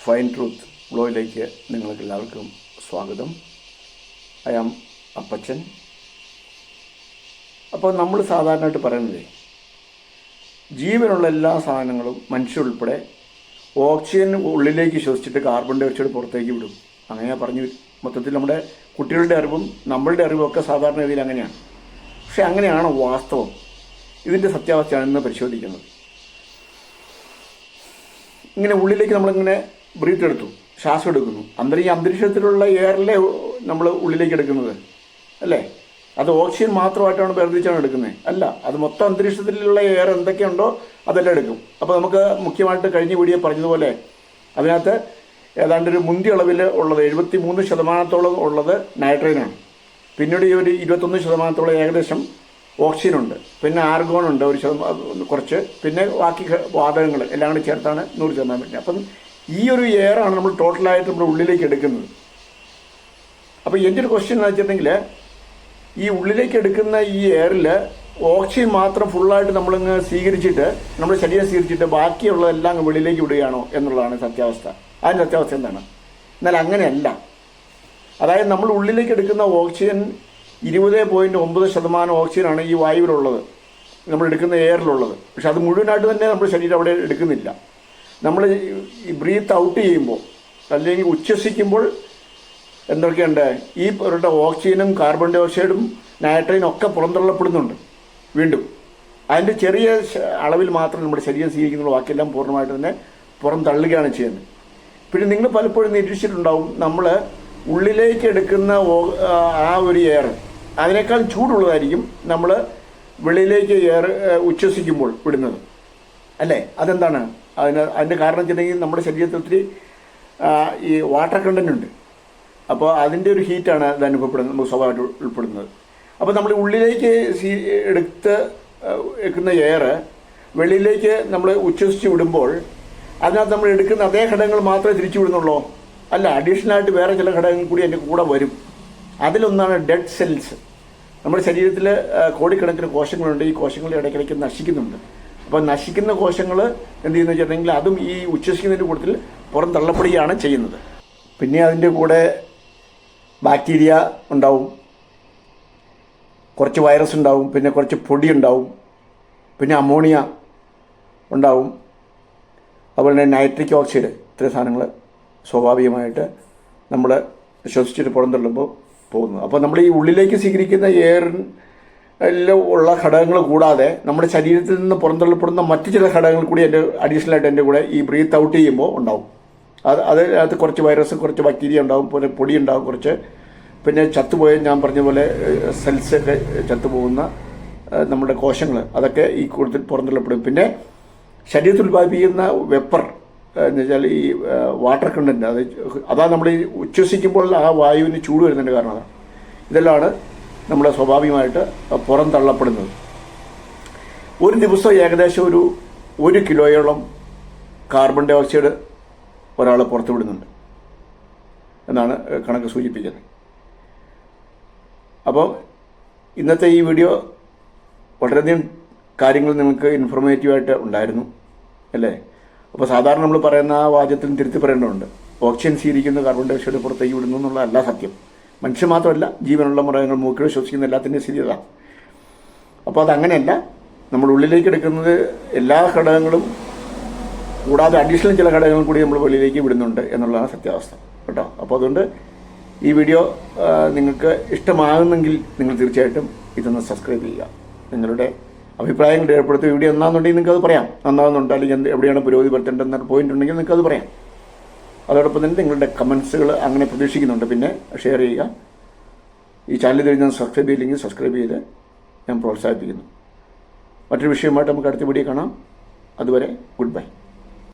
Fine truth ബ്ലോയിലേക്ക് നിങ്ങൾക്ക് എല്ലാവർക്കും സ്വാഗതം. ഐ ആം അപ്പച്ചൻ. അപ്പോൾ നമ്മൾ സാധാരണയായിട്ട് പറയുന്നത് ജീവനുള്ള എല്ലാ സാധനങ്ങളും മനുഷ്യരുൾപ്പെടെ ഓക്സിജൻ ഉള്ളിലേക്ക് ശ്വസിച്ചിട്ട് കാർബൺ ഡൈ ഓക്സൈഡ് പുറത്തേക്ക് വിടും. അങ്ങനെയാണ് പറഞ്ഞു. മൊത്തത്തിൽ നമ്മുടെ കുട്ടികളുടെ അറിവും നമ്മളുടെ അറിവും ഒക്കെ സാധാരണ രീതിയിൽ അങ്ങനെയാണ്. പക്ഷെ അങ്ങനെയാണ് വാസ്തവം? ഇതിൻ്റെ സത്യാവസ്ഥയാണ് ഇന്ന് പരിശോധിക്കുന്നത്. ഇങ്ങനെ ഉള്ളിലേക്ക് നമ്മളിങ്ങനെ ബ്രീത്ത് എടുത്തു, ശ്വാസം എടുക്കുന്നു. ഈ അന്തരീക്ഷത്തിലുള്ള എയറിലെ നമ്മൾ ഉള്ളിലേക്ക് എടുക്കുന്നത് അല്ലേ? അത് ഓക്സിജൻ മാത്രമായിട്ടാണ് വേർതിരിച്ചാണ് എടുക്കുന്നത്? അല്ല, അത് മൊത്തം അന്തരീക്ഷത്തിലുള്ള എയർ എന്തൊക്കെയുണ്ടോ അതെല്ലാം എടുക്കും. അപ്പോൾ നമുക്ക് മുഖ്യമായിട്ട് കഴിഞ്ഞ വീഡിയോ പറഞ്ഞതുപോലെ അതിനകത്ത് ഏതാണ്ട് ഒരു മുന്തിയ അളവിൽ ഉള്ളത് 73% ഉള്ളത് നൈട്രജനാണ്. പിന്നീട് ഈ ഒരു 21% ഏകദേശം ഓക്സിജനുണ്ട്. പിന്നെ ആർഗോണുണ്ട് ഒരു കുറച്ച്. പിന്നെ ബാക്കി വാതകങ്ങൾ എല്ലാം കൂടി ചേർത്താണ് 100%. അപ്പം ഈ ഒരു എയറാണ് നമ്മൾ ടോട്ടലായിട്ട് നമ്മുടെ ഉള്ളിലേക്ക് എടുക്കുന്നത്. അപ്പോൾ എൻ്റെ ഒരു ക്വസ്റ്റ്യൻ എന്ന് വെച്ചിട്ടുണ്ടെങ്കിൽ, ഈ ഉള്ളിലേക്ക് എടുക്കുന്ന ഈ എയറിൽ ഓക്സിജൻ മാത്രം ഫുള്ളായിട്ട് നമ്മളിങ്ങ് സ്വീകരിച്ചിട്ട് നമ്മുടെ ശരീരം സ്വീകരിച്ചിട്ട് ബാക്കിയുള്ളതെല്ലാം അങ്ങ് വെളിയിലേക്ക് വിടുകയാണോ എന്നുള്ളതാണ് സത്യാവസ്ഥ. അതിൻ്റെ സത്യാവസ്ഥ എന്താണ്? എന്നാൽ അങ്ങനെയല്ല. അതായത് നമ്മൾ ഉള്ളിലേക്ക് എടുക്കുന്ന ഓക്സിജൻ 20.9% ഓക്സിജനാണ് ഈ വായുവിലുള്ളത്, നമ്മൾ എടുക്കുന്ന എയറിലുള്ളത്. പക്ഷെ അത് മുഴുവനായിട്ട് തന്നെ നമ്മുടെ ശരീരം അവിടെ എടുക്കുന്നില്ല. നമ്മൾ ഈ ബ്രീത്ത് ഔട്ട് ചെയ്യുമ്പോൾ അല്ലെങ്കിൽ ഉച്ഛ്വസിക്കുമ്പോൾ എന്തൊക്കെയുണ്ട്? ഈ അവരുടെ ഓക്സിജനും കാർബൺ ഡൈ ഓക്സൈഡും നൈട്രജനും ഒക്കെ പുറന്തള്ളപ്പെടുന്നുണ്ട്. വീണ്ടും അതിൻ്റെ ചെറിയ അളവിൽ മാത്രം നമ്മുടെ ശരീരം സ്വീകരിക്കുന്നുള്ള ബാക്കിയെല്ലാം പൂർണ്ണമായിട്ട് തന്നെ പുറന്തള്ളുകയാണ് ചെയ്യുന്നത്. പിന്നെ നിങ്ങൾ പലപ്പോഴും നിരീക്ഷിച്ചിട്ടുണ്ടാവും, നമ്മൾ ഉള്ളിലേക്ക് എടുക്കുന്ന ആ ഒരു എയർ അതിനേക്കാൾ ചൂടുള്ളതായിരിക്കും നമ്മൾ വെളിയിലേക്ക് എയർ ഉച്ഛ്വസിക്കുമ്പോൾ വിടുന്നത് അല്ലേ? അതെന്താണ്? അതിൻ്റെ കാരണം വെച്ചിട്ടുണ്ടെങ്കിൽ നമ്മുടെ ശരീരത്തിൽ ഒത്തിരി ഈ വാട്ടർ കണ്ടന്റ് ഉണ്ട്. അപ്പോൾ അതിൻ്റെ ഒരു ഹീറ്റാണ് അത് അനുഭവപ്പെടുന്നത്, നമുക്ക് സ്വാഭാവികമായിട്ട് ഉൾപ്പെടുന്നത്. അപ്പോൾ നമ്മൾ ഉള്ളിലേക്ക് എടുത്ത് വെക്കുന്ന എയർ വെളിയിലേക്ക് നമ്മൾ ഉച്ഛ്വസിച്ച് വിടുമ്പോൾ അതിനകത്ത് നമ്മൾ എടുക്കുന്ന അതേ ഘടകങ്ങൾ മാത്രമേ തിരിച്ചു വിടുന്നുള്ളൂ? അല്ല, അഡീഷണലായിട്ട് വേറെ ചില ഘടകങ്ങൾ കൂടി അതിൻ്റെ കൂടെ വരും. അതിലൊന്നാണ് ഡെഡ് സെൽസ്. നമ്മുടെ ശരീരത്തിൽ കോടിക്കണക്കിന് കോശങ്ങളുണ്ട്. ഈ കോശങ്ങൾ ഇടയ്ക്കിടയ്ക്ക് നശിക്കുന്നുണ്ട്. അപ്പോൾ നശിക്കുന്ന കോശങ്ങൾ എന്ത് ചെയ്യുന്നു വെച്ചിട്ടുണ്ടെങ്കിൽ അതും ഈ ഉച്ഛ്വസിക്കുന്നതിൻ്റെ കൂട്ടത്തിൽ പുറം തള്ളപ്പെടുകയാണ് ചെയ്യുന്നത്. പിന്നെ അതിൻ്റെ കൂടെ ബാക്ടീരിയ ഉണ്ടാവും, കുറച്ച് വൈറസ് ഉണ്ടാവും, പിന്നെ കുറച്ച് പൊടി ഉണ്ടാവും, പിന്നെ അമോണിയ ഉണ്ടാവും, അതുപോലെ തന്നെ നൈട്രിക് ഓക്സൈഡ്. ഇത്രയും സാധനങ്ങൾ സ്വാഭാവികമായിട്ട് നമ്മൾ ശ്വസിച്ചിട്ട് പുറന്തള്ളുമ്പോൾ പോകുന്നു. അപ്പോൾ നമ്മൾ ഈ ഉള്ളിലേക്ക് സ്വീകരിക്കുന്ന എയറിൽ ഉള്ള ഘടകങ്ങൾ കൂടാതെ നമ്മുടെ ശരീരത്തിൽ നിന്ന് പുറന്തള്ളപ്പെടുന്ന മറ്റ് ചില ഘടകങ്ങൾ കൂടി എൻ്റെ അഡീഷണലായിട്ട് എൻ്റെ കൂടെ ഈ ബ്രീത്ത് ഔട്ട് ചെയ്യുമ്പോൾ ഉണ്ടാവും. അതിനകത്ത് കുറച്ച് വൈറസ്, കുറച്ച് ബാക്ടീരിയ ഉണ്ടാവും, പിന്നെ പൊടി ഉണ്ടാവും കുറച്ച്, പിന്നെ ചത്തുപോയ ഞാൻ പറഞ്ഞ പോലെ സെൽസൊക്കെ ചത്തുപോകുന്ന നമ്മുടെ കോശങ്ങൾ അതൊക്കെ ഈ കൂടുതൽ പുറന്തള്ളപ്പെടും. പിന്നെ ശരീരത്തിൽ ഉൽപ്പാദിപ്പിക്കുന്ന വെപ്പർ എന്ന് വെച്ചാൽ ഈ വാട്ടർ കണ്ടന്റ്, അതാണ് നമ്മൾ ഈ ഉച്ഛ്വസിക്കുമ്പോൾ ആ വായുവിന് ചൂട് വരുന്നതിൻ്റെ കാരണം. അതാണ് ഇതെല്ലാമാണ് നമ്മൾ സ്വാഭാവികമായിട്ട് പുറന്തള്ളപ്പെടുന്നത്. ഒരു ദിവസം ഏകദേശം ഒരു 1 കിലോയോളം കാർബൺ ഡൈ ഓക്സൈഡ് ഒരാൾ പുറത്തു വിടുന്നുണ്ട് എന്നാണ് കണക്ക് സൂചിപ്പിക്കുന്നത്. അപ്പോൾ ഇന്നത്തെ ഈ വീഡിയോ വളരെയധികം കാര്യങ്ങൾ നിങ്ങൾക്ക് ഇൻഫോർമേറ്റീവായിട്ട് ഉണ്ടായിരുന്നു അല്ലേ? അപ്പോൾ സാധാരണ നമ്മൾ പറയുന്ന ആ വാചകത്തിൽ തിരുത്തി പറയേണ്ടതുണ്ട്. ഓക്സിജൻ സ്വീകരിക്കുന്ന കാർബൺ ഡൈ ഓക്സൈഡ് പുറത്തേക്ക് വിടുന്നു എന്നുള്ളതല്ല സത്യം. മനുഷ്യൻ മാത്രമല്ല, ജീവനുള്ള മൃഗങ്ങൾ, മൂക്കിൽ ശ്വസിക്കുന്ന എല്ലാത്തിൻ്റെയും സ്ഥിതി അതാണ്. അപ്പോൾ അതങ്ങനെയല്ല. നമ്മൾ ഉള്ളിലേക്ക് എടുക്കുന്നത് എല്ലാ ഘടകങ്ങളും കൂടാതെ അഡീഷണൽ ചില ഘടകങ്ങൾ കൂടി നമ്മൾ വെളിയിലേക്ക് വിടുന്നുണ്ട് എന്നുള്ളതാണ് സത്യാവസ്ഥ കേട്ടോ. അപ്പോൾ അതുകൊണ്ട് ഈ വീഡിയോ നിങ്ങൾക്ക് ഇഷ്ടമാകുന്നെങ്കിൽ നിങ്ങൾ തീർച്ചയായിട്ടും ഇതൊന്ന് സബ്സ്ക്രൈബ് ചെയ്യുക. നിങ്ങളുടെ അഭിപ്രായങ്ങൾ രേഖപ്പെടുത്തി വീഡിയോ എന്നാന്നുണ്ടെങ്കിൽ നിങ്ങൾക്ക് അത് പറയാം. നന്നാകുന്നുണ്ട് അല്ലെങ്കിൽ എവിടെയാണ് പുരോഗതി വരുത്തേണ്ടതെന്ന പോയിന്റ് ഉണ്ടെങ്കിൽ നിങ്ങൾക്ക് അത് പറയാം. അതോടൊപ്പം തന്നെ നിങ്ങളുടെ കമൻസുകൾ അങ്ങനെ പ്രതീക്ഷിക്കുന്നുണ്ട്. പിന്നെ ഷെയർ ചെയ്യുക. ഈ ചാനൽ തിരിഞ്ഞ് സബ്സ്ക്രൈബ് ചെയ്യില്ലെങ്കിൽ സബ്സ്ക്രൈബ് ചെയ്ത് ഞാൻ പ്രോത്സാഹിപ്പിക്കുന്നു. മറ്റൊരു വിഷയമായിട്ട് നമുക്ക് അടുത്ത വീഡിയോ കാണാം. അതുവരെ ഗുഡ് ബൈ.